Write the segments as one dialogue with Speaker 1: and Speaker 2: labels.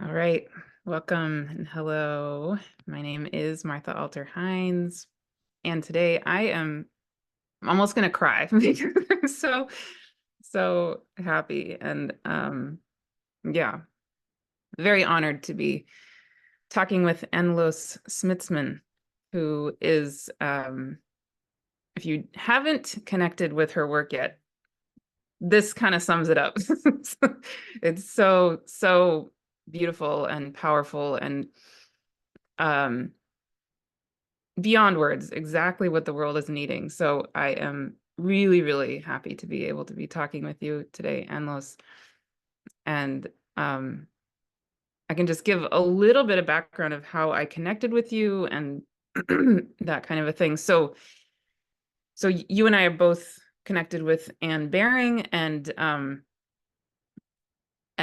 Speaker 1: All right, welcome and hello. My name is Martha Alter Hines, and today I'm almost gonna cry because I'm so happy and yeah, very honored to be talking with Anneloes Smitsman, who is if you haven't connected with her work yet, this kind of sums it up. It's so beautiful and powerful and um beyond words, exactly what the world is needing. So I am really happy to be able to be talking with you today, Anneloes. And I can just give a little bit of background of how I connected with you and that kind of a thing. So you and I are both connected with Anne Baring, and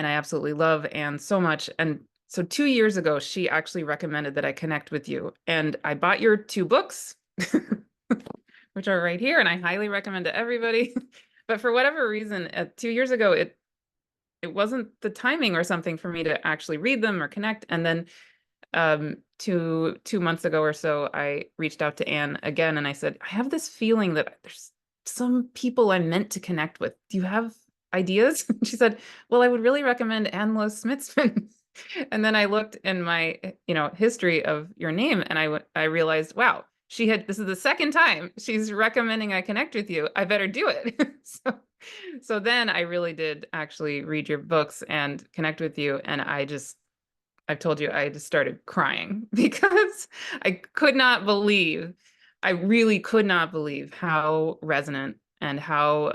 Speaker 1: I absolutely love Anne so much. And so 2 years ago, she actually recommended that I connect with you, and I bought your two books, which are right here, and I highly recommend to everybody. But for whatever reason, 2 years ago, it wasn't the timing or something for me to actually read them or connect. And then 2 months ago or so, I reached out to Anne again, and I said, I have this feeling that there's some people I'm meant to connect with. Do you have ideas? She said, well, I would really recommend Anneloes Smitsman. And then I looked in my, history of your name, and I realized, wow, this is the second time she's recommending I connect with you. I better do it. So then I really did actually read your books and connect with you. And I've told you, I just started crying because I really could not believe how resonant and how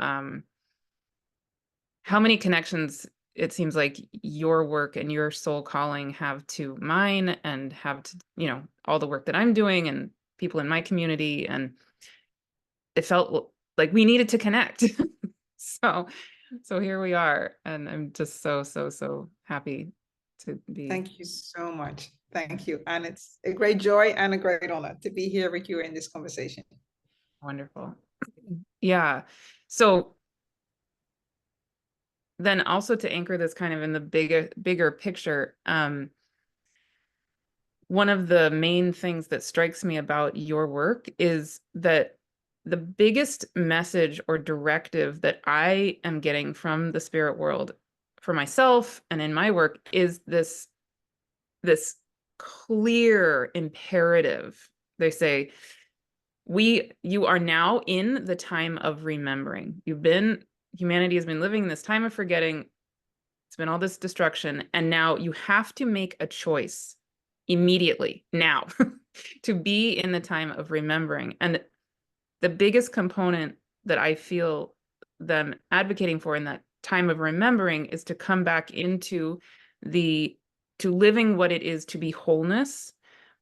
Speaker 1: many connections it seems like your work and your soul calling have to mine and have to, all the work that I'm doing and people in my community. And it felt like we needed to connect. So, so here we are. And I'm just so happy to be.
Speaker 2: Thank you so much. Thank you. And it's a great joy and a great honor to be here with you in this conversation.
Speaker 1: Wonderful. Yeah. So then also to anchor this kind of in the bigger picture, one of the main things that strikes me about your work is that the biggest message or directive that I am getting from the spirit world for myself and in my work is this clear imperative. They say, you are now in the time of remembering. Humanity has been living in this time of forgetting. It's been all this destruction. And now you have to make a choice immediately, now, to be in the time of remembering. And the biggest component that I feel them advocating for in that time of remembering is to come back into to living what it is to be wholeness,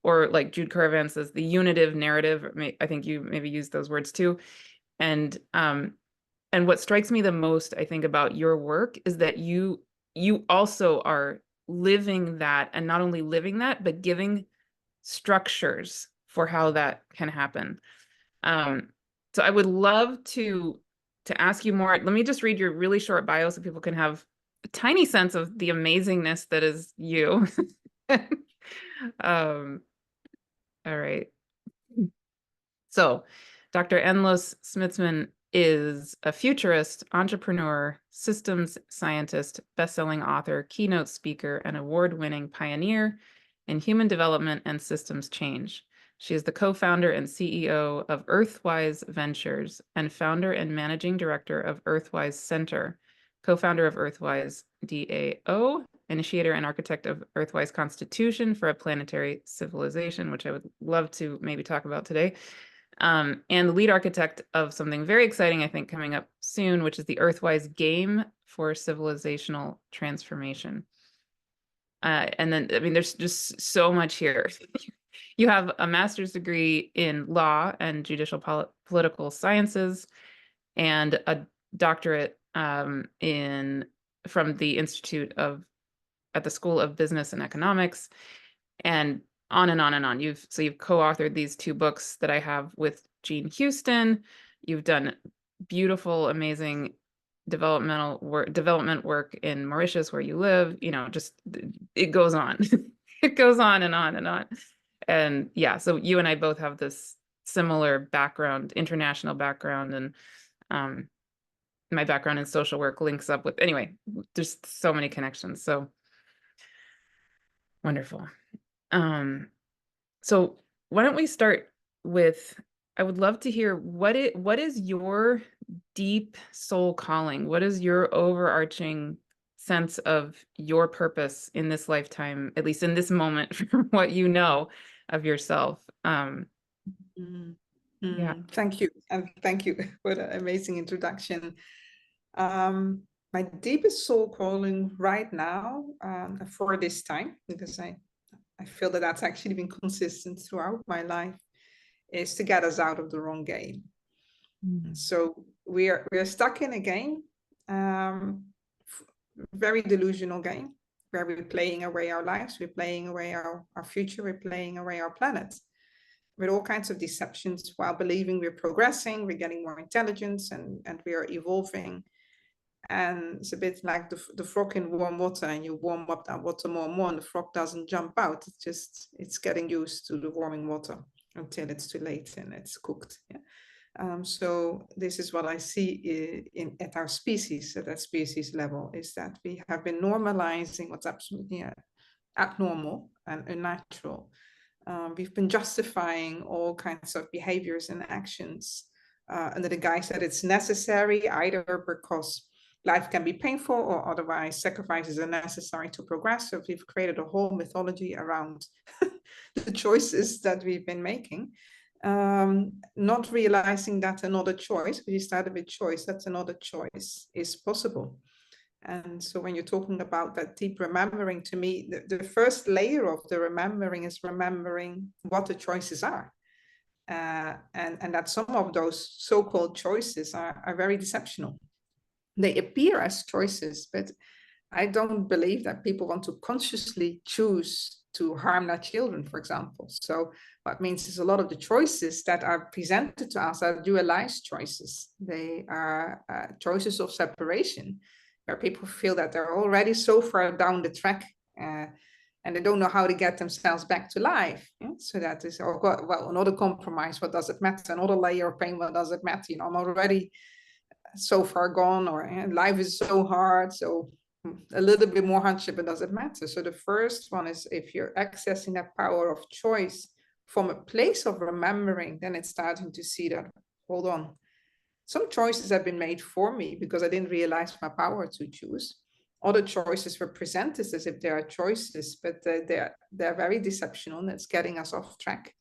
Speaker 1: or like Jude Currivan says, the unitive narrative. I think you maybe used those words too. And what strikes me the most, I think, about your work is that you also are living that, and not only living that, but giving structures for how that can happen. So I would love to ask you more. Let me just read your really short bio so people can have a tiny sense of the amazingness that is you. All right. So Dr. Anneloes Smitsman is a futurist, entrepreneur, systems scientist, best-selling author, keynote speaker, and award-winning pioneer in human development and systems change. She is the co-founder and CEO of EARTHwise Ventures and founder and managing director of EARTHwise Center, co-founder of EARTHwise DAO, initiator and architect of EARTHwise Constitution for a Planetary Civilization, which I would love to maybe talk about today. And the lead architect of something very exciting, I think, coming up soon, which is the EARTHwise Game for Civilizational Transformation. And then, I mean, there's just so much here. You have a master's degree in law and judicial political sciences, and a doctorate from the Institute at the School of Business and Economics, and on and on and on. You've co-authored these two books that I have with Jean Houston. You've done beautiful, amazing development work in Mauritius, where you live, you know, just it goes on. It goes on and on and on. And yeah, so you and I both have this similar background, international background, and my background in social work links up with, anyway, there's so many connections. So wonderful. So why don't we start with, I would love to hear what is your deep soul calling? What is your overarching sense of your purpose in this lifetime, at least in this moment, from what you know of yourself? Yeah.
Speaker 2: Thank you. And thank you for the amazing introduction. My deepest soul calling right now, for this time, because I feel that that's actually been consistent throughout my life, is to get us out of the wrong game. So we're stuck in a game, very delusional game, where we're playing away our lives, we're playing away our future, we're playing away our planet, with all kinds of deceptions, while believing we're progressing, we're getting more intelligence, and we are evolving. And it's a bit like the frog in warm water, and you warm up that water more and more, and the frog doesn't jump out. It's getting used to the warming water until it's too late and it's cooked. Yeah. So this is what I see at our species, at that species level, is that we have been normalizing what's absolutely abnormal and unnatural. We've been justifying all kinds of behaviors and actions under the guise that it's necessary, either because life can be painful or otherwise sacrifices are necessary to progress. So we've created a whole mythology around the choices that we've been making, not realizing that another choice, we started with choice, that's another choice is possible. And so when you're talking about that deep remembering, to me, the first layer of the remembering is remembering what the choices are. And that some of those so-called choices are very deceptional. They appear as choices, but I don't believe that people want to consciously choose to harm their children, for example. So what means is a lot of the choices that are presented to us are dualized choices. They are choices of separation, where people feel that they're already so far down the track and they don't know how to get themselves back to life. Yeah? So that is, oh God, well, another compromise, what does it matter? Another layer of pain, what does it matter? You know, I'm already so far gone, or life is so hard, so a little bit more hardship, it doesn't matter. So the first one is, if you're accessing that power of choice from a place of remembering, then it's starting to see that, hold on, some choices have been made for me because I didn't realize my power to choose. Other choices were presented as if they are choices, but they're very deceptional, and it's getting us off track.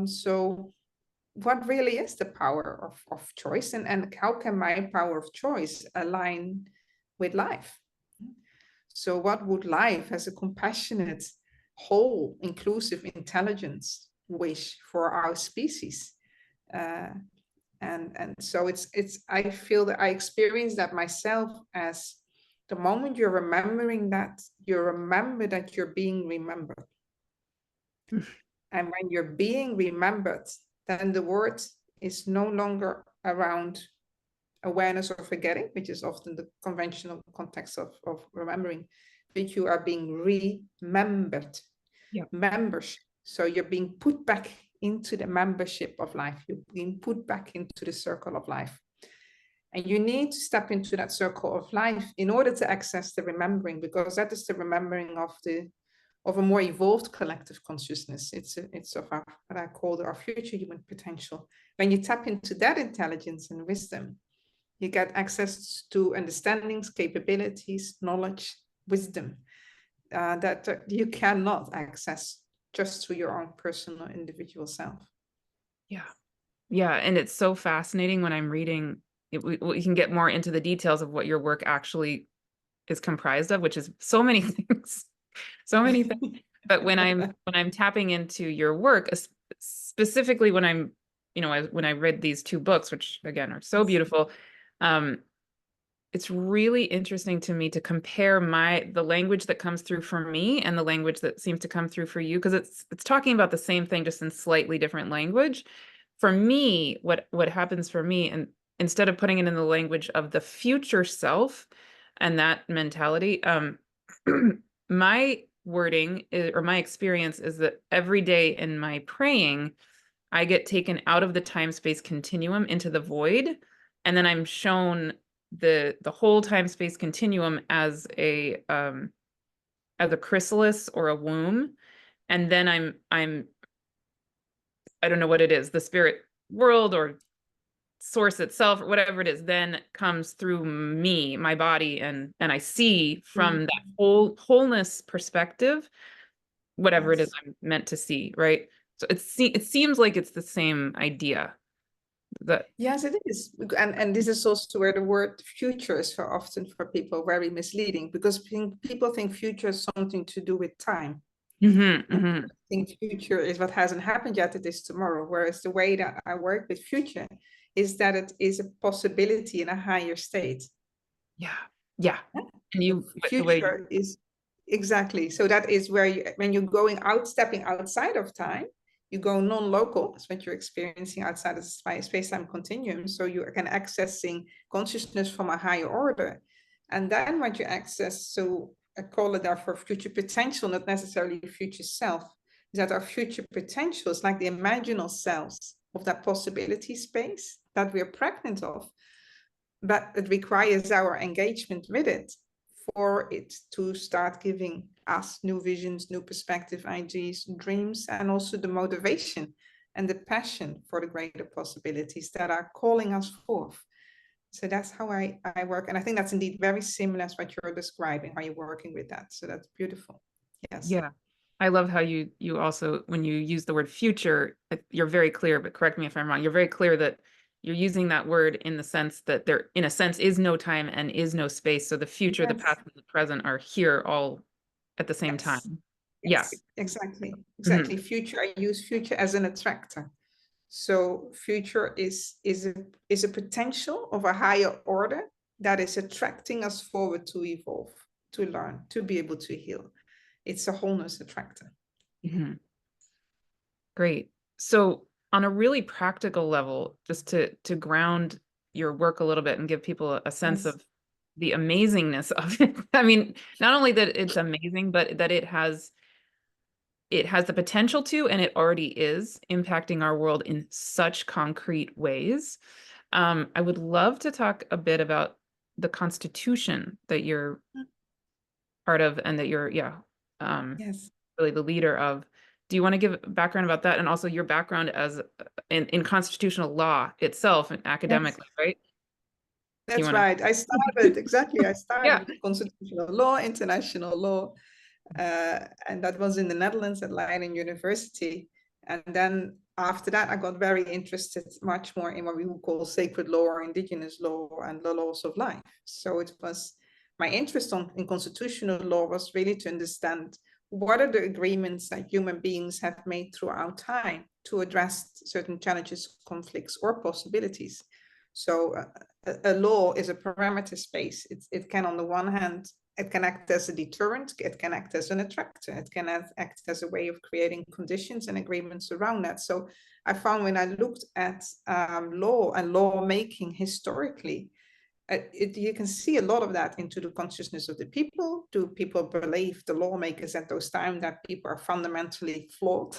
Speaker 2: So what really is the power of choice, and how can my power of choice align with life? So what would life, as a compassionate, whole, inclusive intelligence, wish for our species? And so it's I feel that I experience that myself, as the moment you're remembering that, you remember that you're being remembered. And when you're being remembered, then the word is no longer around awareness or forgetting, which is often the conventional context of remembering, but you are being remembered.
Speaker 1: Yeah.
Speaker 2: Membership. So you're being put back into the membership of life. You're being put back into the circle of life. And you need to step into that circle of life in order to access the remembering, because that is the remembering of a more evolved collective consciousness. It's of our, what I call our future human potential. When you tap into that intelligence and wisdom, you get access to understandings, capabilities, knowledge, wisdom that you cannot access just through your own personal individual self.
Speaker 1: Yeah. Yeah. And it's so fascinating when I'm reading, we can get more into the details of what your work actually is comprised of, which is so many things. So many things. But when I'm tapping into your work, specifically when I'm, you know, when I read these two books, which again are so beautiful, it's really interesting to me to compare the language that comes through for me and the language that seems to come through for you, because it's talking about the same thing, just in slightly different language. For me, what happens for me, and instead of putting it in the language of the future self and that mentality, my wording is, or my experience is that every day in my praying, I get taken out of the time-space continuum into the void, and then I'm shown the whole time-space continuum as a chrysalis or a womb, and then I'm I don't know what it is, the spirit world or source itself, or whatever it is, then comes through me, my body, and I see from that wholeness perspective whatever it is I'm meant to see, right? So it seems like it's the same idea. That
Speaker 2: Yes, it is. And this is also where the word future is for often for people very misleading, because people think future is something to do with time. I think future is what hasn't happened yet, it is tomorrow. Whereas the way that I work with future is that it is a possibility in a higher state.
Speaker 1: Yeah. And
Speaker 2: future is exactly. So that is where you, when you're going out, stepping outside of time, you go non-local. That's what you're experiencing outside of the space-time continuum. So you can accessing consciousness from a higher order. And then what you access, so I call it therefore future potential, not necessarily future self, is that our future potential is like the imaginal selves of that possibility space that we're pregnant of, but it requires our engagement with it for it to start giving us new visions, new perspective, ideas, dreams, and also the motivation and the passion for the greater possibilities that are calling us forth. So that's how I work. And I think that's indeed very similar as what you're describing, how you're working with that. So that's beautiful. Yes.
Speaker 1: Yeah. I love how you also, when you use the word future, you're very clear, but correct me if I'm wrong, you're very clear that you're using that word in the sense that there, in a sense, is no time and is no space. So the future, the past, and the present are here all at the same time.
Speaker 2: Yes,
Speaker 1: Yeah.
Speaker 2: Exactly. Future, I use future as an attractor. So future is a potential of a higher order that is attracting us forward to evolve, to learn, to be able to heal. It's a wholeness attractor.
Speaker 1: Great. So on a really practical level, just to ground your work a little bit and give people a sense of the amazingness of it. I mean, not only that it's amazing, but that it has the potential to, and it already is impacting our world in such concrete ways. I would love to talk a bit about the Constitution that you're part of and that you're, really the leader of. Do you want to give background about that, and also your background as in constitutional law itself and academically, right?
Speaker 2: That's right. I started with constitutional law, international law, and that was in the Netherlands at Leiden University. And then after that, I got very interested much more in what we would call sacred law or indigenous law and the laws of life. So it was my interest in constitutional law was really to understand what are the agreements that human beings have made throughout time to address certain challenges, conflicts, or possibilities. So a law is a parameter space. It can, on the one hand, it can act as a deterrent, it can act as an attractor, it can act as a way of creating conditions and agreements around that. So I found when I looked at law and lawmaking historically, you can see a lot of that into the consciousness of the people. Do people believe, the lawmakers at those times, that people are fundamentally flawed?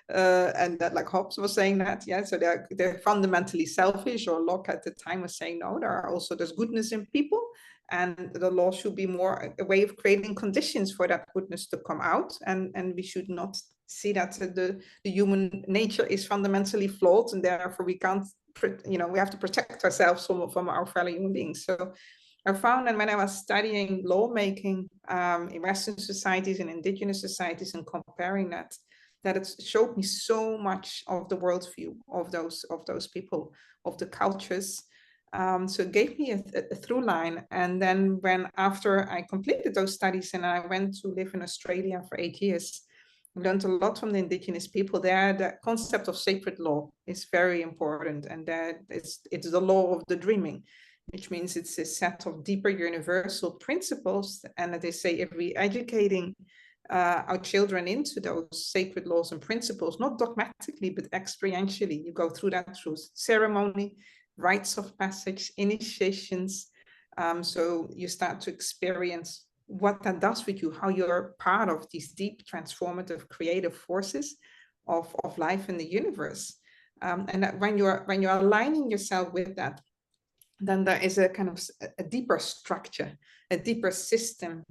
Speaker 2: And that, like Hobbes was saying that, so they're fundamentally selfish, or Locke at the time was saying, no, there's goodness in people, and the law should be more a way of creating conditions for that goodness to come out, and we should not see that the human nature is fundamentally flawed, and therefore we can't, we have to protect ourselves from our fellow human beings. So I found that when I was studying lawmaking in Western societies and indigenous societies and comparing that it showed me so much of the worldview of those people, of the cultures. So it gave me a through line. And then after I completed those studies and I went to live in Australia for 8 years, I learned a lot from the indigenous people there. The concept of sacred law is very important, and that it's the law of the dreaming, which means it's a set of deeper universal principles. And that they say, if we educating our children into those sacred laws and principles, not dogmatically, but experientially, you go through that through ceremony, rites of passage, initiations. So you start to experience what that does with you, how you're part of these deep transformative creative forces of life in the universe. And that when you're aligning yourself with that, then there is a kind of a deeper structure, a deeper system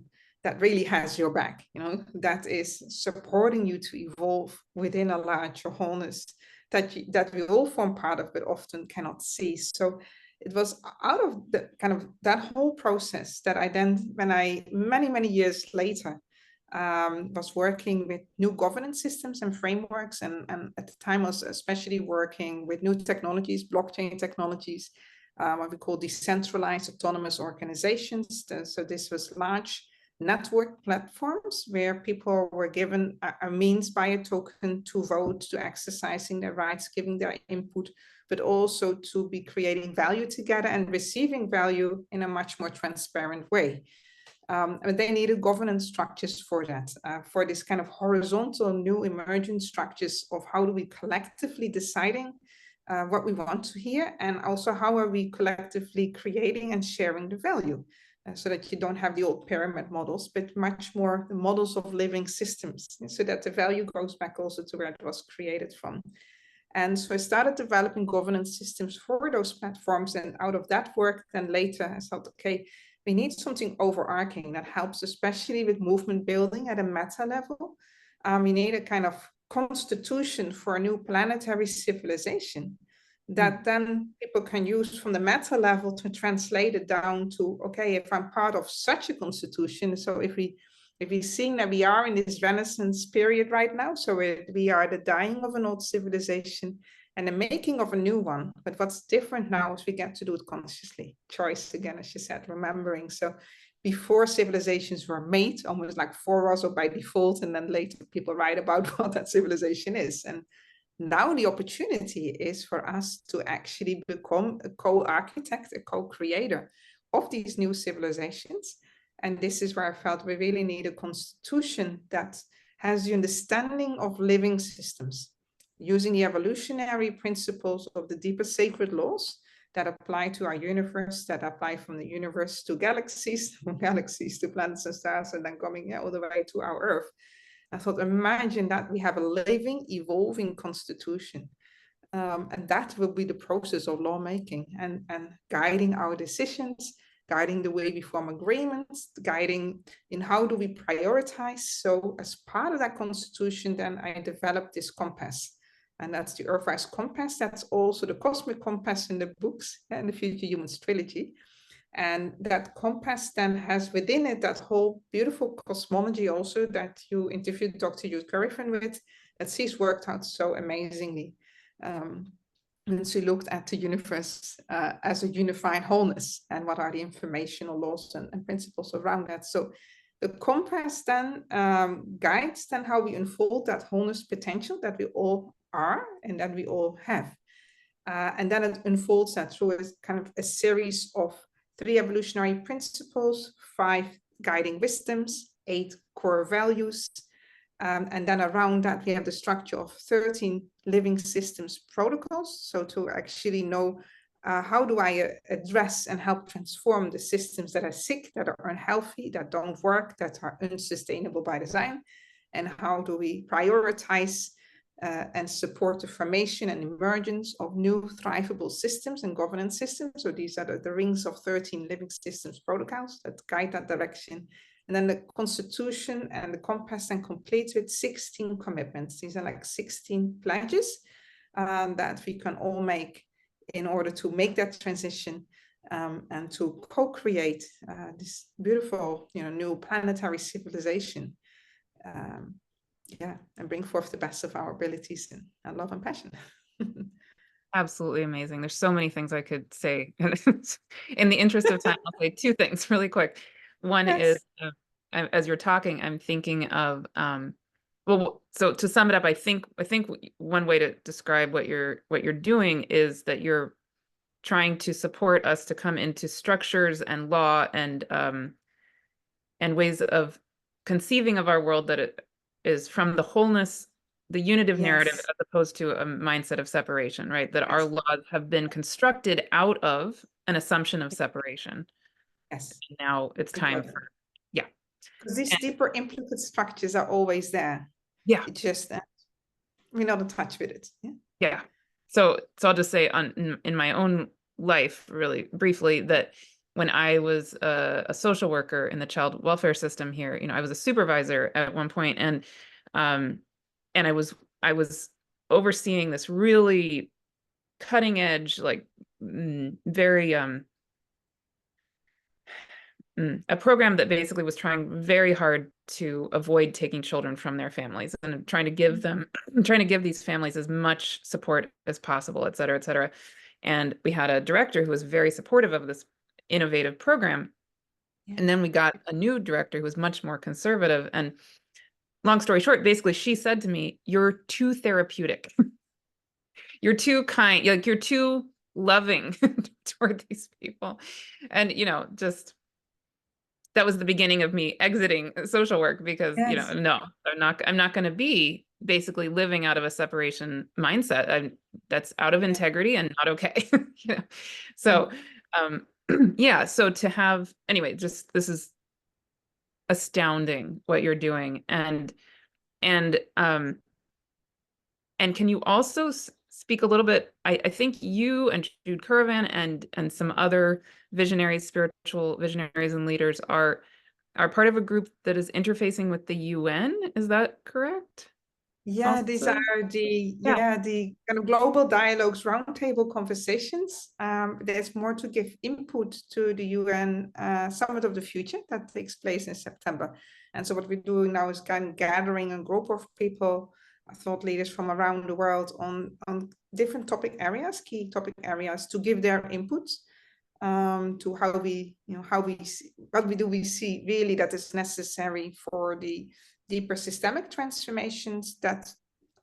Speaker 2: that really has your back, that is supporting you to evolve within a larger wholeness that we all form part of, but often cannot see. So it was out of the kind of that whole process that I then, when I many years later was working with new governance systems and frameworks, and at the time was especially working with new technologies, blockchain technologies, what we call decentralized autonomous organizations. So this was large network platforms where people were given a means by a token to vote, to exercising their rights, giving their input, but also to be creating value together and receiving value in a much more transparent way. And they needed governance structures for that, for this kind of horizontal new emergent structures of how do we collectively deciding what we want to hear, and also how are we collectively creating and sharing the value, so that you don't have the old pyramid models, but much more the models of living systems, so that the value goes back also to where it was created from. And so I started developing governance systems for those platforms, and out of that work, then later I thought, okay, we need something overarching that helps, especially with movement building at a meta level. We need a kind of constitution for a new planetary civilization that then people can use from the meta level to translate it down to, okay, if I'm part of such a constitution, so if we see that we are in this renaissance period right now, so we are the dying of an old civilization and the making of a new one, but what's different now is we get to do it consciously. Choice again, as you said, remembering. So before civilizations were made, almost like for us or by default, and then later people write about what that civilization is. And now the opportunity is for us to actually become a co-architect, a co-creator of these new civilizations. And this is where I felt we really need a constitution that has the understanding of living systems, using the evolutionary principles of the deeper sacred laws that apply to our universe, that apply from the universe to galaxies, from galaxies to planets and stars, and then coming all the way to our Earth. I thought, imagine that we have a living, evolving constitution. And that will be the process of lawmaking and guiding our decisions, guiding the way we form agreements, guiding in how do we prioritize. So as part of that constitution, then I developed this compass. And that's the EARTHwise Compass. That's also the cosmic compass in the books and the Future Humans trilogy. And that compass then has within it that whole beautiful cosmology also that you interviewed Dr. Hugh Griffin with, that she's worked out so amazingly. And she looked at the universe as a unified wholeness, and what are the informational laws and principles around that. So the compass then guides then how we unfold that wholeness potential that we all are and that we all have. And then it unfolds that through a kind of a series of 3 evolutionary principles, 5 guiding wisdoms, 8 core values. And then around that, we have the structure of 13 living systems protocols. So to actually know how do I address and help transform the systems that are sick, that are unhealthy, that don't work, that are unsustainable by design, and how do we prioritize and support the formation and emergence of new thrivable systems and governance systems. So these are the rings of 13 living systems protocols that guide that direction. And then the constitution and the compass then complete with 16 commitments. These are like 16 pledges that we can all make in order to make that transition and to co-create this beautiful, new planetary civilization. And bring forth the best of our abilities and love and passion.
Speaker 1: Absolutely amazing. There's so many things I could say. In the interest of time, I'll say 2 things really quick. One is, as you're talking, I'm thinking of, well, so to sum it up, I think one way to describe what you're doing is that you're trying to support us to come into structures and law and ways of conceiving of our world that it is from the wholeness the unitive narrative
Speaker 2: Yes.
Speaker 1: as opposed to a mindset of separation, right? That our
Speaker 2: Yes.
Speaker 1: laws have been constructed out of an assumption of separation.
Speaker 2: Yes.
Speaker 1: Now it's time
Speaker 2: Because
Speaker 1: for, yeah.
Speaker 2: these
Speaker 1: And,
Speaker 2: deeper implicit structures are always there.
Speaker 1: yeah.
Speaker 2: It's just that we're not in touch with it. Yeah.
Speaker 1: Yeah. So I'll just say in my own life, really briefly, that when I was a social worker in the child welfare system here, you know, I was a supervisor at one point, and I was overseeing this really cutting edge, like very a program that basically was trying very hard to avoid taking children from their families and trying to give them, trying to give these families as much support as possible, et cetera, et cetera. And we had a director who was very supportive of this innovative program.
Speaker 2: Yeah.
Speaker 1: And then we got a new director who was much more conservative. And long story short, basically, she said to me, "You're too therapeutic. You're too kind. Like, you're too loving toward these people." And, you know, just that was the beginning of me exiting social work because, you know,
Speaker 2: Yes.
Speaker 1: no, I'm not going to be basically living out of a separation mindset. That's out of integrity and not okay. You know? So, yeah. So to have, anyway, just this is astounding what you're doing. And can you also speak a little bit? I think you and Jude Curran and some other visionaries, spiritual visionaries and leaders are part of a group that is interfacing with the UN. Is that correct?
Speaker 2: Yeah, these
Speaker 1: Also,
Speaker 2: are the
Speaker 1: yeah.
Speaker 2: the kind of global dialogues, roundtable conversations. There's more to give input to the UN Summit of the Future that takes place in September. And so what we're doing now is kind of gathering a group of people, thought leaders from around the world on different topic areas, key topic areas, to give their inputs to how we, we see really that is necessary for the deeper systemic transformations that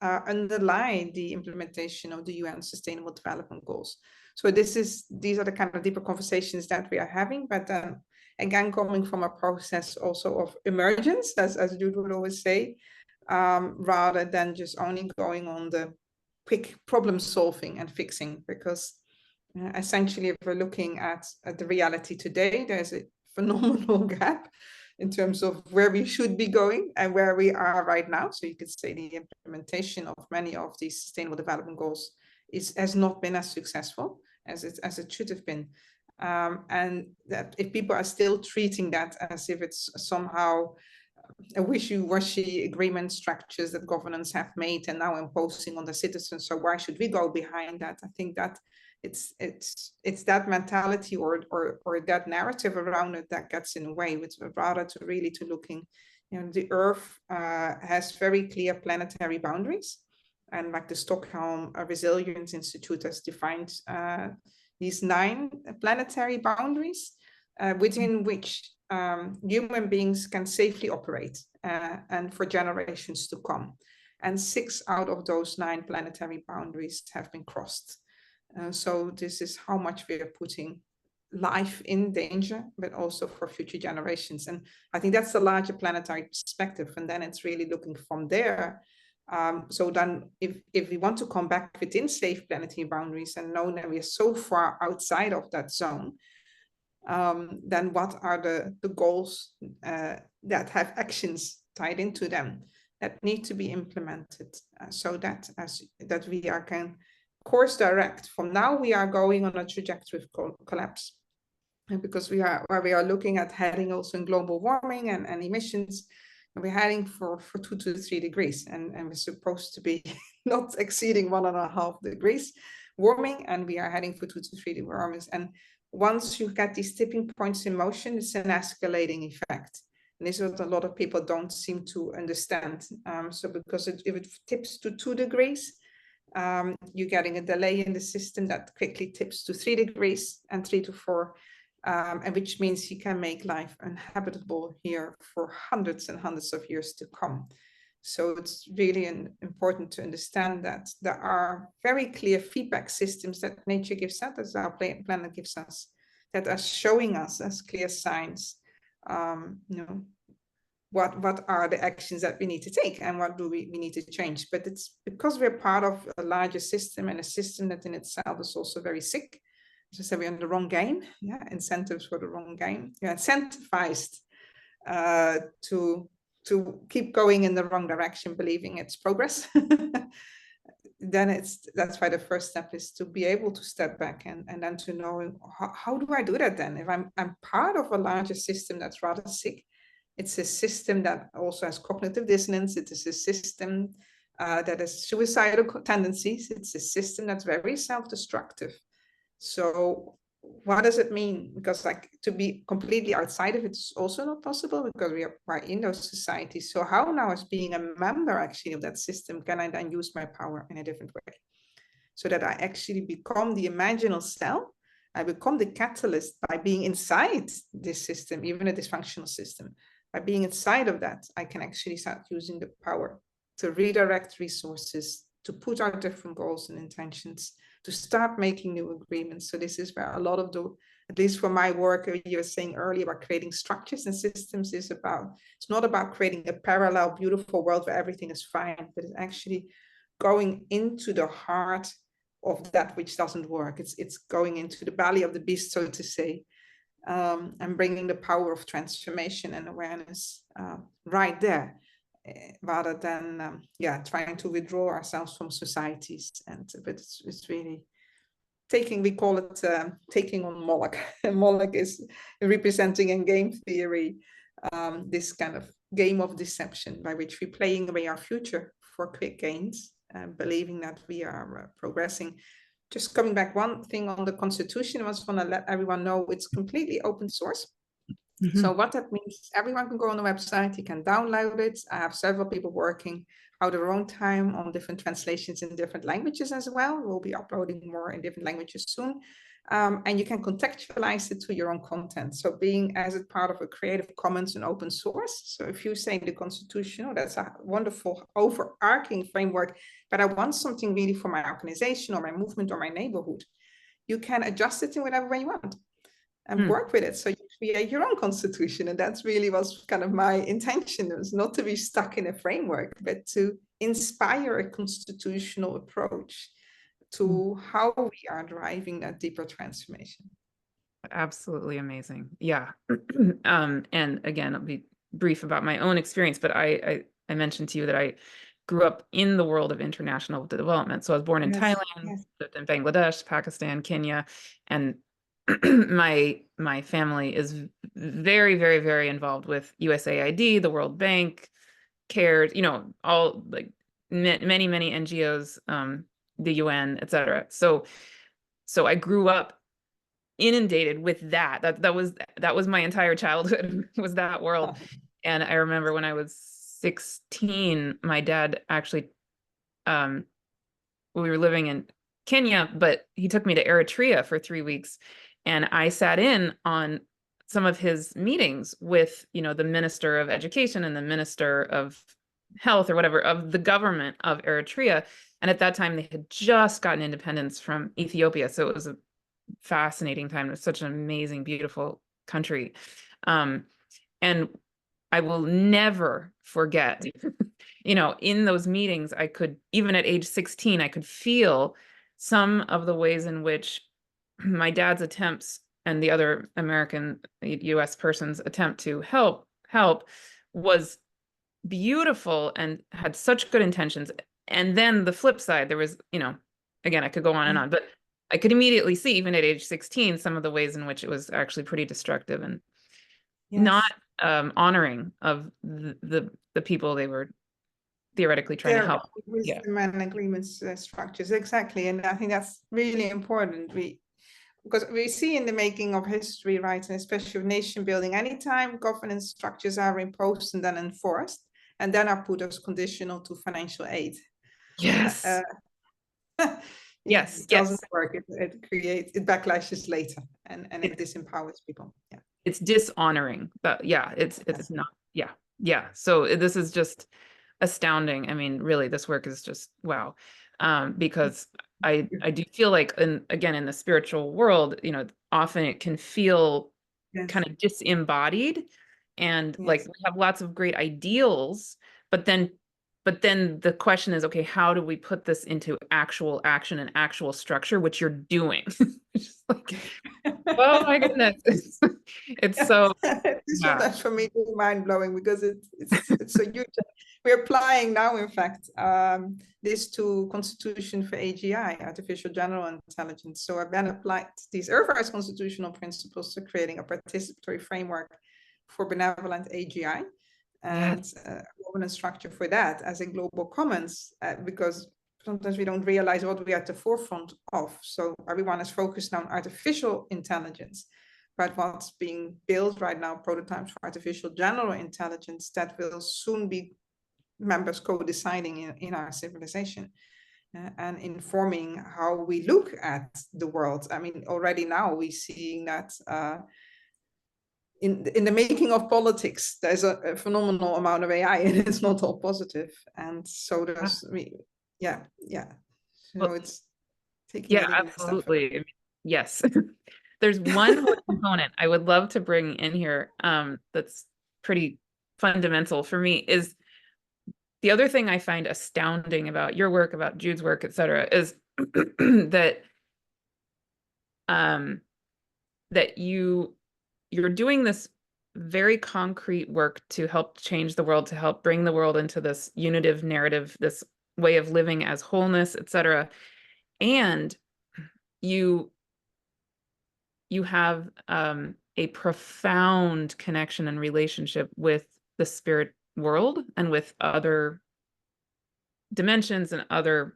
Speaker 2: underlie the implementation of the UN Sustainable Development Goals. So these are the kind of deeper conversations that we are having, but again, coming from a process also of emergence, as Jude would always say, rather than just only going on the quick problem solving and fixing, because essentially, if we're looking at the reality today, there's a phenomenal gap in terms of where we should be going and where we are right now. So you could say the implementation of many of these sustainable development goals has not been as successful as it should have been. And that if people are still treating that as if it's somehow a wishy-washy agreement structures that governments have made and now imposing on the citizens, so why should we go behind that? I think that it's that mentality or that narrative around it that gets in the way, with rather to really to looking, the Earth has very clear planetary boundaries, and like the Stockholm Resilience Institute has defined these 9 planetary boundaries within which human beings can safely operate and for generations to come. And 6 out of those 9 planetary boundaries have been crossed. So this is how much we are putting life in danger, but also for future generations. And I think that's the larger planetary perspective. And then it's really looking from there. So then if we want to come back within safe planetary boundaries and know that we are so far outside of that zone, then what are the goals that have actions tied into them that need to be implemented, so that we can course direct. From now, we are going on a trajectory of collapse, and because we are looking at heading also in global warming and emissions, and we're heading for 2 to 3 degrees, and we're supposed to be not exceeding 1.5 degrees warming, and we are heading for 2 to 3 degrees warming. And once you get these tipping points in motion, it's an escalating effect. And this is what a lot of people don't seem to understand. So because if it tips to 2 degrees, you're getting a delay in the system that quickly tips to 3 degrees and 3 to 4, and which means you can make life uninhabitable here for hundreds and hundreds of years to come. So it's really important to understand that there are very clear feedback systems that nature gives us, as our planet gives us, that are showing us as clear signs, what are the actions that we need to take and what do we need to change. But it's because we're part of a larger system, and a system that in itself is also very sick. As I said, we're in the wrong game. Yeah, incentives for the wrong game. You're incentivized to keep going in the wrong direction, believing it's progress. Then that's why the first step is to be able to step back and then to know how do I do that then? If I'm part of a larger system that's rather sick, it's a system that also has cognitive dissonance. It is a system that has suicidal tendencies. It's a system that's very self-destructive. So what does it mean? Because like to be completely outside of it is also not possible, because we are in those societies. So how now, as being a member actually of that system, can I then use my power in a different way? So that I actually become the imaginal cell. I become the catalyst by being inside this system, even a dysfunctional system. By being inside of that, I can actually start using the power to redirect resources, to put out different goals and intentions, to start making new agreements. So this is where a lot of the, at least for my work, you were saying earlier about creating structures and systems is about, it's not about creating a parallel, beautiful world where everything is fine, but it's actually going into the heart of that which doesn't work. It's going into the belly of the beast, so to say, and bringing the power of transformation and awareness right there, rather than trying to withdraw ourselves from societies. And but it's really taking, we call it taking on Moloch. Moloch is representing in game theory this kind of game of deception by which we're playing away our future for quick gains, believing that we are progressing. Just coming back, one thing on the Constitution, I just want to let everyone know it's completely open source. Mm-hmm. So what that means, everyone can go on the website, you can download it. I have several people working out their own time on different translations in different languages as well. We'll be uploading more in different languages soon. And you can contextualize it to your own content. So being as a part of a Creative Commons and open source. So if you say the Constitution, that's a wonderful overarching framework, but I want something really for my organization or my movement or my neighborhood, you can adjust it in whatever way you want and work with it. So you create your own constitution. And that's really was kind of my intention. It was not to be stuck in a framework, but to inspire a constitutional approach to how we are driving that deeper transformation.
Speaker 1: Absolutely amazing. Yeah. And again, I'll be brief about my own experience, but I mentioned to you that I grew up in the world of international development. So I was born in Thailand, lived in Bangladesh, Pakistan, Kenya, and my family is very, very, very involved with USAID, the World Bank, CARES, all like many, many NGOs, the UN, etc. So I grew up inundated with that. That was my entire childhood, was that world. And I remember when I was 16, my dad actually, we were living in Kenya, but he took me to Eritrea for 3 weeks. And I sat in on some of his meetings with, the Minister of Education and the Minister of Health or whatever of the government of Eritrea. And at that time, they had just gotten independence from Ethiopia. So it was a fascinating time. It was such an amazing, beautiful country. And I will never forget, in those meetings, I could, even at age 16, I could feel some of the ways in which my dad's attempts and the other American US person's attempt to help was beautiful and had such good intentions. And then the flip side, there was, again, I could go on and on, but I could immediately see, even at age 16, some of the ways in which it was actually pretty destructive and not honoring of the people they were theoretically trying to help.
Speaker 2: Wisdom and agreements structures, exactly. And I think that's really important. Because we see in the making of history, right, and especially of nation building, anytime governance structures are imposed and then enforced, and then are put as conditional to financial aid.
Speaker 1: Yes.
Speaker 2: Yes, it doesn't work. It backlashes later, and it disempowers people. Yeah,
Speaker 1: it's dishonoring. But it's not. Yeah. So this is just astounding. I mean, really, this work is just wow. Because I do feel like, again, in the spiritual world, often it can feel kind of disembodied. And
Speaker 2: Yes.
Speaker 1: like we have lots of great ideals, but then the question is, okay, how do we put this into actual action and actual structure, which you're doing? Just like, oh my goodness. It's so,
Speaker 2: This
Speaker 1: yeah.
Speaker 2: one is for me mind blowing because it's so huge. We're applying now, in fact, this to Constitution for AGI, Artificial General Intelligence. So I've then applied these EARTHwise constitutional principles to creating a participatory framework for benevolent AGI and a governance structure for that as a global commons, because sometimes we don't realize what we are at the forefront of. So everyone is focused on artificial intelligence, but what's being built right now, prototypes for artificial general intelligence that will soon be members co-deciding in our civilization and informing how we look at the world. I mean, already now we're seeing that in the making of politics, there's a phenomenal amount of AI and it's not all positive. And so there's, yeah. So
Speaker 1: Well,
Speaker 2: it's taking
Speaker 1: yeah,
Speaker 2: it even a step further.
Speaker 1: absolutely. Yes. There's one more component I would love to bring in here that's pretty fundamental for me is the other thing I find astounding about your work, about Jude's work, et cetera, is that that you're doing this very concrete work to help change the world, to help bring the world into this unitive narrative, this way of living as wholeness, et cetera. And you have a profound connection and relationship with the spirit world and with other dimensions and other,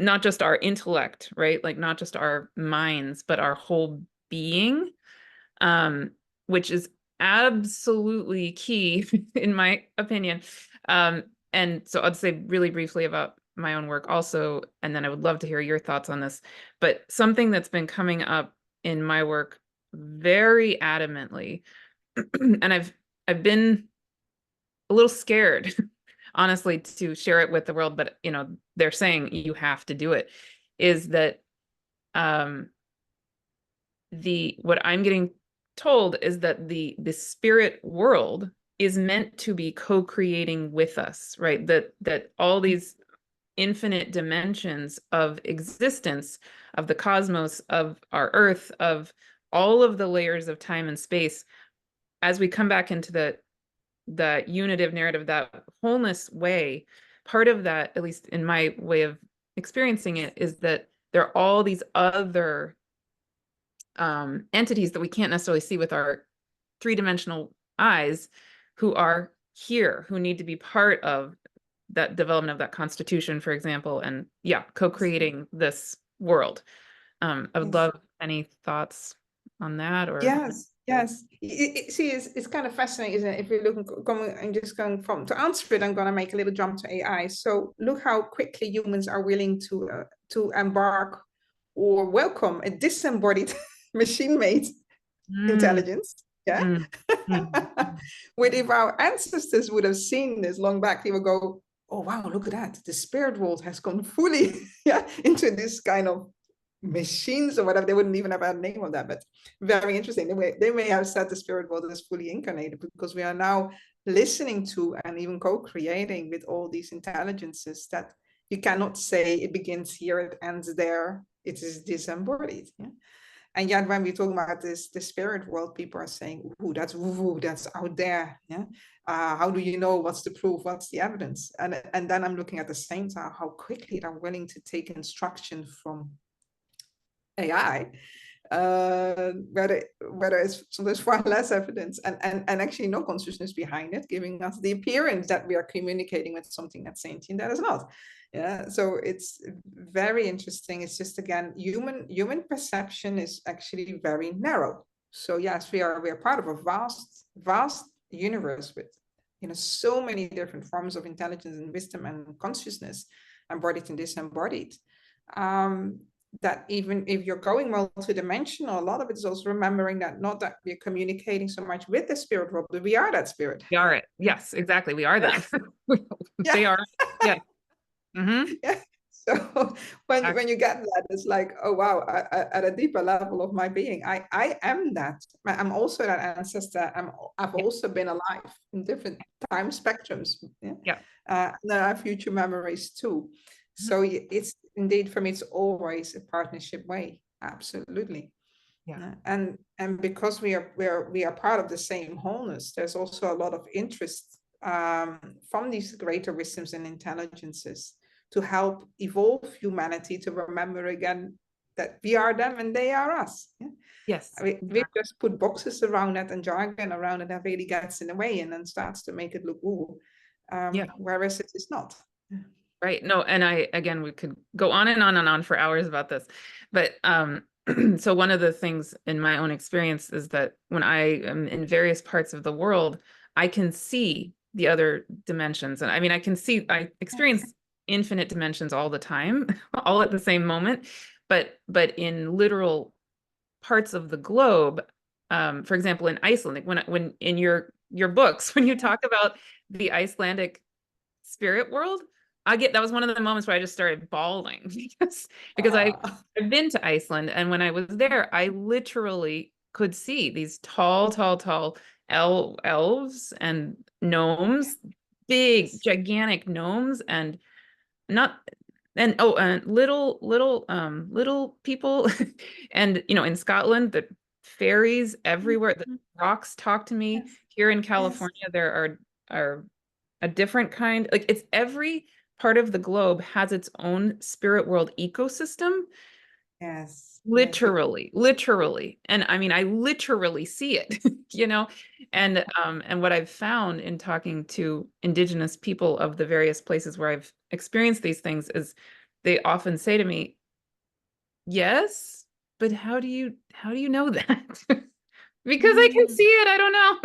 Speaker 1: not just our intellect, right? Like not just our minds, but our whole being, which is absolutely key in my opinion. And so I'd say really briefly about my own work also, and then I would love to hear your thoughts on this. But something that's been coming up in my work very adamantly, and I've been a little scared, honestly, to share it with the world, but you know, they're saying you have to do it, is that what I'm getting told is that the spirit world is meant to be co-creating with us, right? That all these infinite dimensions of existence, of the cosmos, of our earth, of all of the layers of time and space, as we come back into the unitive narrative, that wholeness way, part of that, at least in my way of experiencing it, is that there are all these other entities that we can't necessarily see with our three-dimensional eyes, who are here, who need to be part of that development of that constitution, for example, and yeah, co-creating this world. I would
Speaker 2: Yes.
Speaker 1: love any thoughts on that, or
Speaker 2: Yes. See, it's kind of fascinating, isn't it? If we look, I'm just going from to answer it, I'm going to make a little jump to AI. So look how quickly humans are willing to embark or welcome a disembodied machine-made intelligence. Yeah. But if our ancestors would have seen this long back, they would go, "Oh wow, look at that! The spirit world has gone fully into this kind of machines or whatever." They wouldn't even have a name of that, but very interesting. They may have said the spirit world is fully incarnated because we are now listening to and even co-creating with all these intelligences that you cannot say it begins here, it ends there. It is disembodied. Yeah? And yet when we talk about this, the spirit world, people are saying, "Ooh, that's woo-woo, that's out there." Yeah. How do you know? What's the proof? What's the evidence? And then I'm looking at the same time how quickly they're willing to take instruction from AI, whether it's so there's far less evidence and actually no consciousness behind it, giving us the appearance that we are communicating with something that's sentient that is not. Yeah, so it's very interesting. It's just, again, human perception is actually very narrow. So yes, we are part of a vast universe with, you know, so many different forms of intelligence and wisdom and consciousness, embodied and disembodied. That even if you're going multidimensional, a lot of it is also remembering that not that we're communicating so much with the spirit world, but we are that spirit.
Speaker 1: we are it. Yes, exactly. We are them. They are. Yeah.
Speaker 2: Yeah. So when you get that, it's like, oh wow, at a deeper level of my being, I am that. I'm also that ancestor. I've also been alive in different time spectrums. Yeah.
Speaker 1: Yeah.
Speaker 2: And there are future memories too. So it's indeed, for me, it's always a partnership way. Absolutely.
Speaker 1: Yeah.
Speaker 2: And because we are part of the same wholeness, there's also a lot of interest from these greater wisdoms and intelligences to help evolve humanity to remember again that we are them and they are us. Yeah?
Speaker 1: Yes.
Speaker 2: We just put boxes around it and jargon around it that really gets in the way and then starts to make it look cool, whereas it is not.
Speaker 1: Right. No, and again, we could go on and on and on for hours about this, but so one of the things in my own experience is that when I am in various parts of the world, I can see the other dimensions. And I mean, I experience infinite dimensions all the time, all at the same moment, but in literal parts of the globe, for example, in Iceland, when in your books, when you talk about the Icelandic spirit world, that was one of the moments where I just started bawling because I've been to Iceland, and when I was there, I literally could see these tall elves and gnomes, big, gigantic gnomes, and little people. And in Scotland, the fairies everywhere, the rocks talk to me. Here in California, there are a different kind, like it's every part of the globe has its own spirit world ecosystem.
Speaker 2: Yes.
Speaker 1: Literally. And I mean, I literally see it, and what I've found in talking to indigenous people of the various places where I've experienced these things is they often say to me, yes, but how do you know that? Because I can see it, I don't know.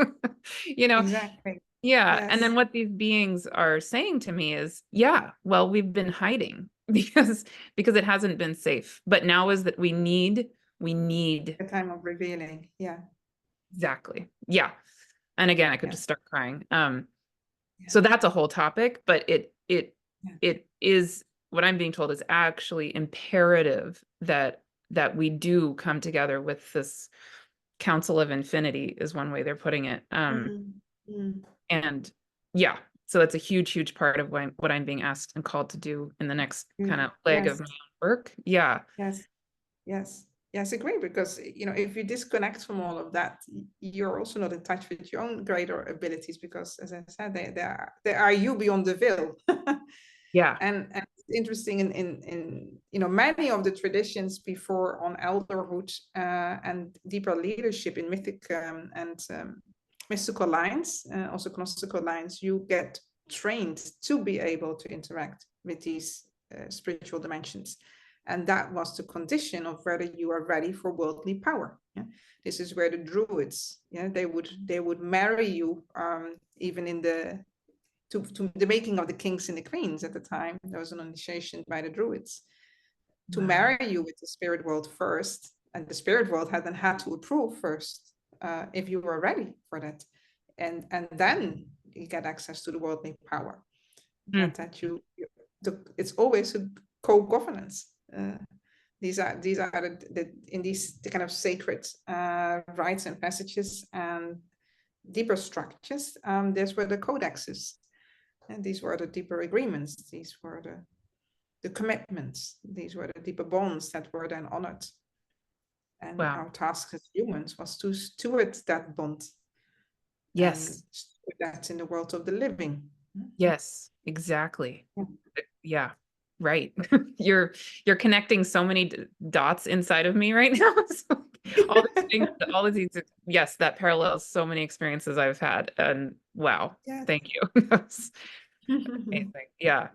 Speaker 2: Exactly.
Speaker 1: Yeah. And then
Speaker 2: Yes.
Speaker 1: what these beings are saying to me is, yeah, well, we've been hiding because it hasn't been safe. But now is that we need
Speaker 2: The time of revealing. Yeah.
Speaker 1: exactly. Yeah. And again, I could just start crying.
Speaker 2: Yeah.
Speaker 1: So that's a whole topic, but it
Speaker 2: Yeah.
Speaker 1: is what I'm being told is actually imperative that we do come together with this Council of Infinity is one way they're putting it. And yeah, so that's a huge part of what I'm being asked and called to do in the next kind of leg of my own work. Yeah.
Speaker 2: Yes, agree, because if you disconnect from all of that, you're also not in touch with your own greater abilities, because as I said, they are you beyond the veil.
Speaker 1: Yeah.
Speaker 2: And it's interesting in many of the traditions before on elderhood and deeper leadership in mythic and mystical lines, also gnostical lines, you get trained to be able to interact with these spiritual dimensions. And that was the condition of whether you are ready for worldly power. Yeah? This is where the Druids, they would marry you even in the to the making of the kings and the queens at the time. There was an initiation by the Druids to marry you with the spirit world first, and the spirit world had to approve first if you were ready for that, and then you get access to the worldly power. That it's always a co-governance. These are the kind of sacred rites and passages and deeper structures. There's where the codexes, and these were the deeper agreements. These were the commitments. These were the deeper bonds that were then honored. And our task as humans was to steward that bond.
Speaker 1: Yes.
Speaker 2: And steward that in the world of the living.
Speaker 1: Yes, exactly. Yeah. Right. You're connecting so many dots inside of me right now. So all these things, all of these, yes, that parallels so many experiences I've had. And wow, thank you. That's amazing. Yeah.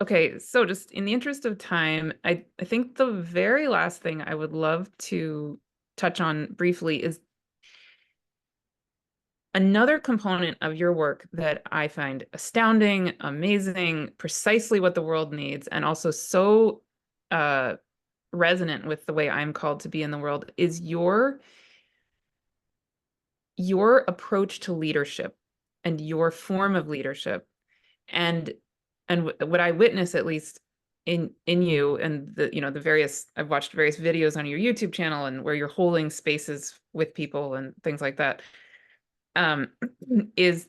Speaker 1: Okay, so just in the interest of time, I think the very last thing I would love to touch on briefly is another component of your work that I find astounding, amazing, precisely what the world needs, and also so resonant with the way I'm called to be in the world is your approach to leadership and your form of leadership. And and what I witness, at least in you and the, you know, the various, I've watched various videos on your YouTube channel and where you're holding spaces with people and things like that, is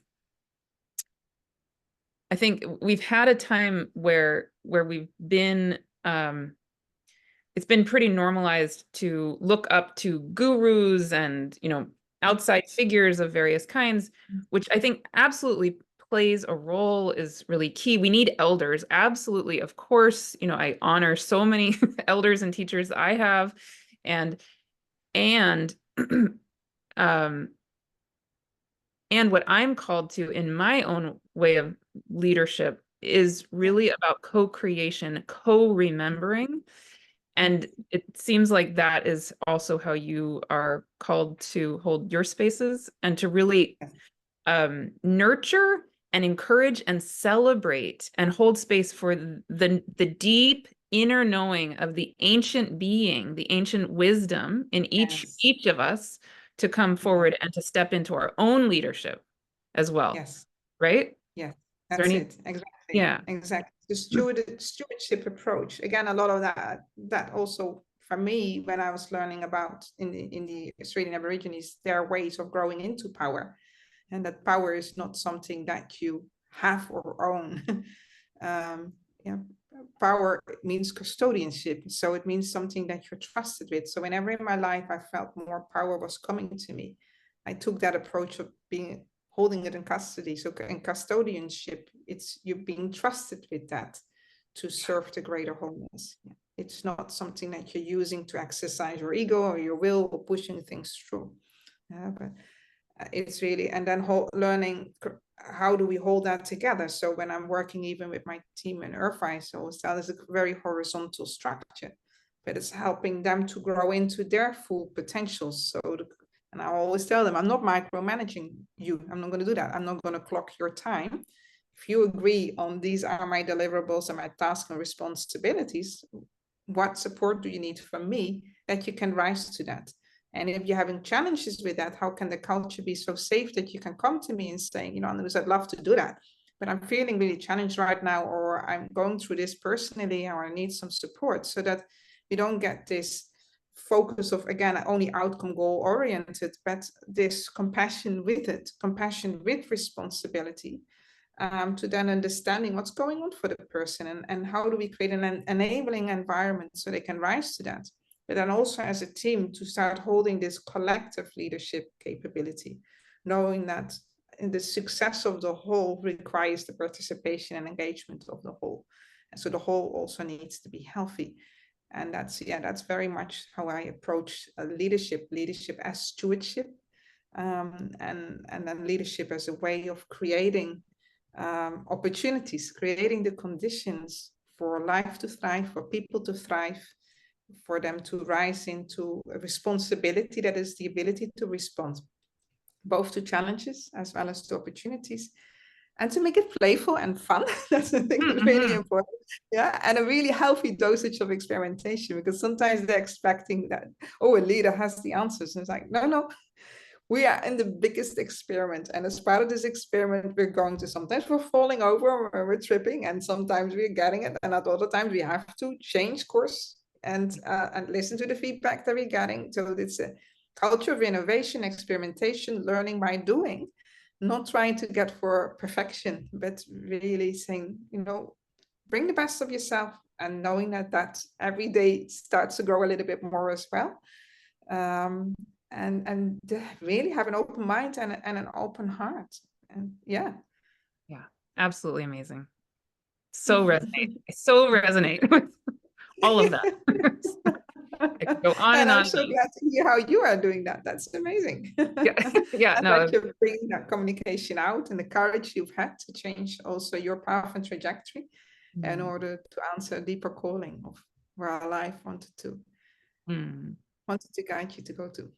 Speaker 1: I think we've had a time where we've been, it's been pretty normalized to look up to gurus and, you know, outside figures of various kinds, which I think absolutely plays a role, is really key. We need elders, absolutely. Of course, you know, I honor so many elders and teachers I have, and and what I'm called to in my own way of leadership is really about co-creation, co-remembering. And it seems like that is also how you are called to hold your spaces, and to really nurture and encourage and celebrate and hold space for the deep inner knowing of the ancient being, the ancient wisdom in each of us, to come forward and to step into our own leadership as well.
Speaker 2: Yes.
Speaker 1: Right?
Speaker 2: Yes, that's it. Exactly.
Speaker 1: Yeah.
Speaker 2: Exactly. The stewardship approach. Again, a lot of that also for me, when I was learning about in the Australian Aborigines, their ways of growing into power, and that power is not something that you have or own. Yeah, power means custodianship, so it means something that you're trusted with. So whenever in my life I felt more power was coming to me, I took that approach of holding it in custody. So in custodianship, it's you being trusted with that to serve the greater wholeness. It's not something that you're using to exercise your ego or your will or pushing things through. But it's really, and then learning how do we hold that together. So when I'm working even with my team in EARTHwise, I always tell it's a very horizontal structure, but it's helping them to grow into their full potential. So and I always tell them, I'm not micromanaging you. I'm not going to do that. I'm not going to clock your time. If you agree on these are my deliverables and my tasks and responsibilities, what support do you need from me that you can rise to that? And if you're having challenges with that, how can the culture be so safe that you can come to me and say, you know, Anneloes, I'd love to do that, but I'm feeling really challenged right now, or I'm going through this personally, or I need some support, so that you don't get this focus of, again, only outcome goal oriented, but this compassion with it, compassion with responsibility, to then understanding what's going on for the person, and how do we create an enabling environment so they can rise to that. But then also as a team to start holding this collective leadership capability, knowing that the success of the whole requires the participation and engagement of the whole. And so the whole also needs to be healthy. And that's very much how I approach leadership as stewardship, and then leadership as a way of creating opportunities, creating the conditions for life to thrive, for people to thrive, for them to rise into a responsibility that is the ability to respond both to challenges as well as to opportunities, and to make it playful and fun. That's the thing that's really important. Yeah, and a really healthy dosage of experimentation, because sometimes they're expecting that, oh, a leader has the answers. And it's like, no, we are in the biggest experiment. And as part of this experiment, we're going to, sometimes we're falling over or we're tripping, and sometimes we're getting it. And at other times we have to change course and listen to the feedback that we're getting. So it's a culture of innovation, experimentation, learning by doing, not trying to get for perfection, but really saying, you know, bring the best of yourself, and knowing that every day starts to grow a little bit more as well. And really have an open mind and an open heart. And yeah,
Speaker 1: Absolutely amazing. So resonate with all of that. I could go on and on.
Speaker 2: I'm so glad to hear how you are doing that. That's amazing.
Speaker 1: Yeah, no,
Speaker 2: that you're bringing that communication out, and the courage you've had to change also your path and trajectory in order to answer a deeper calling of where our life wanted to guide you to go to.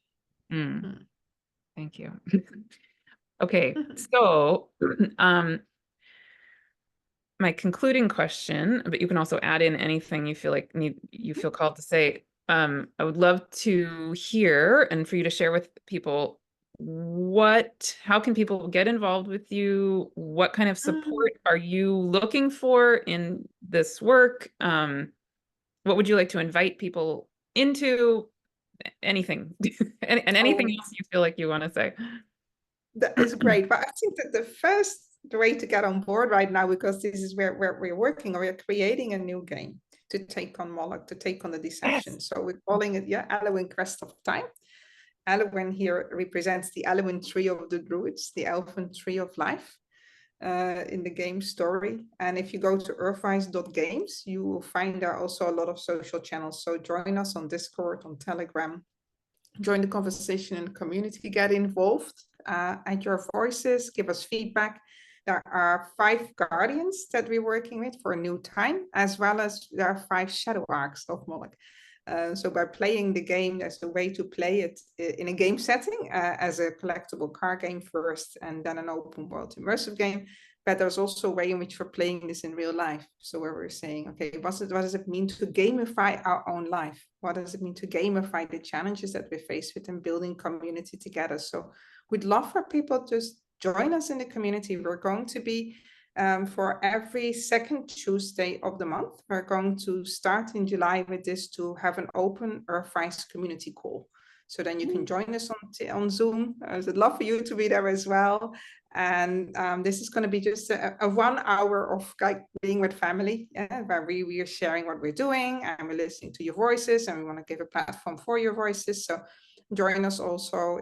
Speaker 1: Thank you. Okay, so my concluding question, but you can also add in anything you feel like you feel called to say. I would love to hear, and for you to share with people, how can people get involved with you? What kind of support are you looking for in this work? What would you like to invite people into? Anything, and anything else you feel like you want to say.
Speaker 2: That is great. But I think that the way to get on board right now, because this is where we're working, or we're creating a new game to take on Moloch, to take on the deception.
Speaker 1: Yes.
Speaker 2: So we're calling it, Alwyn Crest of Time. Alwyn here represents the Alwyn tree of the druids, the elven tree of life in the game story. And if you go to EARTHwise.games, you will find there also a lot of social channels. So join us on Discord, on Telegram, join the conversation in the community, get involved, add your voices, give us feedback. There are 5 guardians that we're working with for a new time, as well as there are 5 shadow arcs of Moloch. So by playing the game, there's a way to play it in a game setting as a collectible card game first, and then an open world immersive game. But there's also a way in which we're playing this in real life. So where we're saying, okay, what does it mean to gamify our own life? What does it mean to gamify the challenges that we face with and building community together? So we'd love for people to just join us in the community. We're going to be for every second Tuesday of the month. We're going to start in July with this to have an open EARTHwise community call. So then you can join us on Zoom. I'd love for you to be there as well. And this is going to be just a 1 hour of being with family, where we are sharing what we're doing, and we're listening to your voices, and we want to give a platform for your voices. So join us also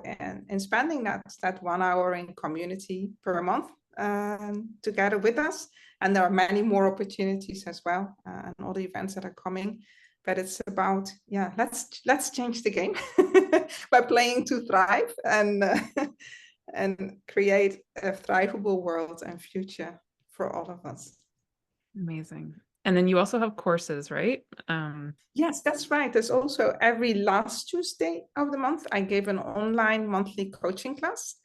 Speaker 2: in spending that 1 hour in community per month together with us. And there are many more opportunities as well, and all the events that are coming. But it's about, let's change the game by playing to thrive and create a thrivable world and future for all of us.
Speaker 1: Amazing. And then you also have courses, right?
Speaker 2: Yes, that's right. There's also every last Tuesday of the month, I give an online monthly coaching class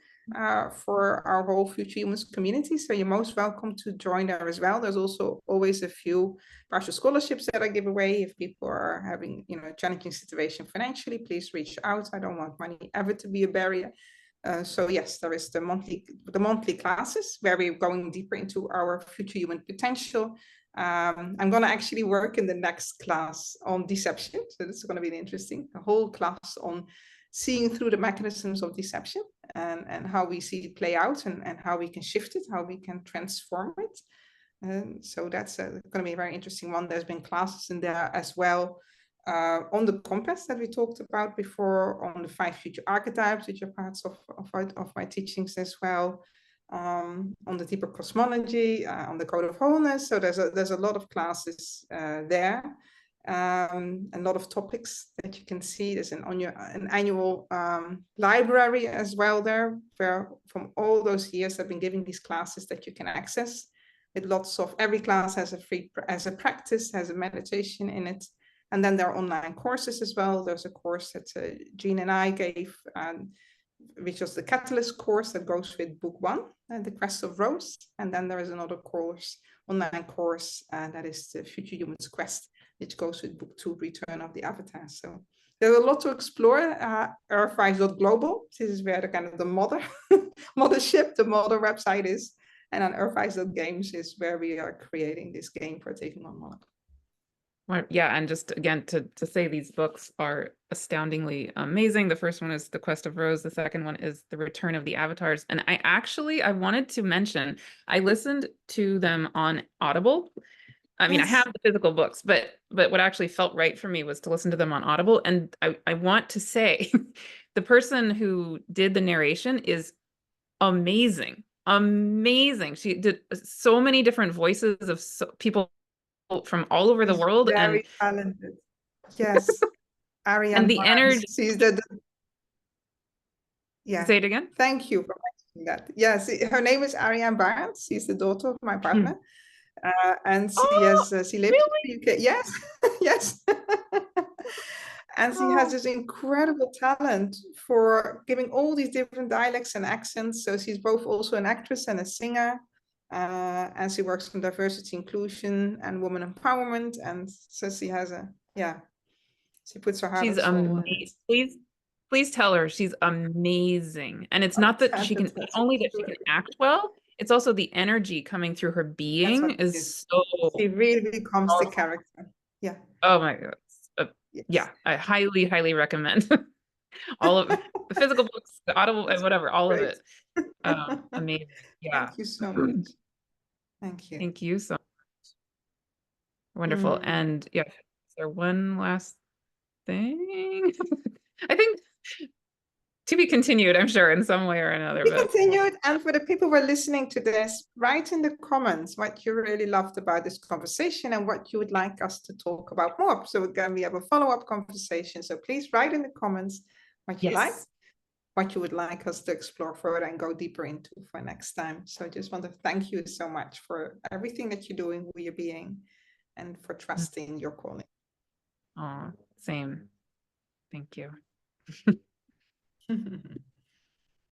Speaker 2: for our whole Future Humans community. So you're most welcome to join there as well. There's also always a few partial scholarships that I give away. If people are having, a challenging situation financially, please reach out. I don't want money ever to be a barrier. So yes, there is the monthly classes where we're going deeper into our future human potential. I'm going to actually work in the next class on deception. So this is going to be interesting, a whole class on seeing through the mechanisms of deception and how we see it play out and how we can shift it, how we can transform it. So that's going to be a very interesting one. There's been classes in there as well on the compass that we talked about before, on the 5 future archetypes, which are parts of my teachings as well. On the deeper cosmology, on the code of wholeness. So there's a lot of classes there, a lot of topics that you can see. There's an annual library as well there, where from all those years I've been giving these classes that you can access. With lots of, every class has a practice, has a meditation in it. And then there are online courses as well. There's a course that Jean and I gave, which was the Catalyst course that goes with book 1, The Quest of Rose. And then there is another course, online course, that is the Future Humans Quest, which goes with book 2, Return of the Avatar. So there's a lot to explore. EARTHwise.global, this is where the kind of the mothership, the mother website is. And on EARTHwise.games is where we are creating this game for taking on Moloch.
Speaker 1: Yeah, and just again to say these books are astoundingly amazing. The first one is The Quest of Rose. The second one is The Return of the Avatars. And I wanted to mention, I listened to them on Audible. I mean, I have the physical books, but what actually felt right for me was to listen to them on Audible. And I want to say the person who did the narration is amazing. Amazing. She did so many different voices of people from all over the world,
Speaker 2: very talented. Yes. Ariane
Speaker 1: and the energy.
Speaker 2: She's
Speaker 1: Say it again.
Speaker 2: Thank you for mentioning that. Yes, her name is Ariane Barnes. She's the daughter of my partner. And she lives in the UK. Yes, yes. And she has this incredible talent for giving all these different dialects and accents. So she's both also an actress and a singer. And she works on diversity, inclusion, and women empowerment. And so she has she puts her heart and soul in it.
Speaker 1: Please please tell her she's amazing. And it's not that she can, not only that she can act well, it's also the energy coming through her being is so
Speaker 2: She really becomes the
Speaker 1: powerful.
Speaker 2: character. Yeah.
Speaker 1: Oh my God.
Speaker 2: Yes.
Speaker 1: Yeah, I highly, highly recommend all of the physical books, the audible, and whatever, all of it. Amazing. Yeah.
Speaker 2: Thank you so much. Thank you.
Speaker 1: Thank you so much. Wonderful. And yeah, is there one last thing? I think to be continued, I'm sure, in some way or another.
Speaker 2: We
Speaker 1: but
Speaker 2: continued, and for the people who are listening to this, write in the comments what you really loved about this conversation and what you would like us to talk about more. So again, we have a follow-up conversation. So please write in the comments what you like, what you would like us to explore further and go deeper into for next time. So I just want to thank you so much for everything that you're doing, who you're being, and for trusting your calling.
Speaker 1: Oh, same. Thank you.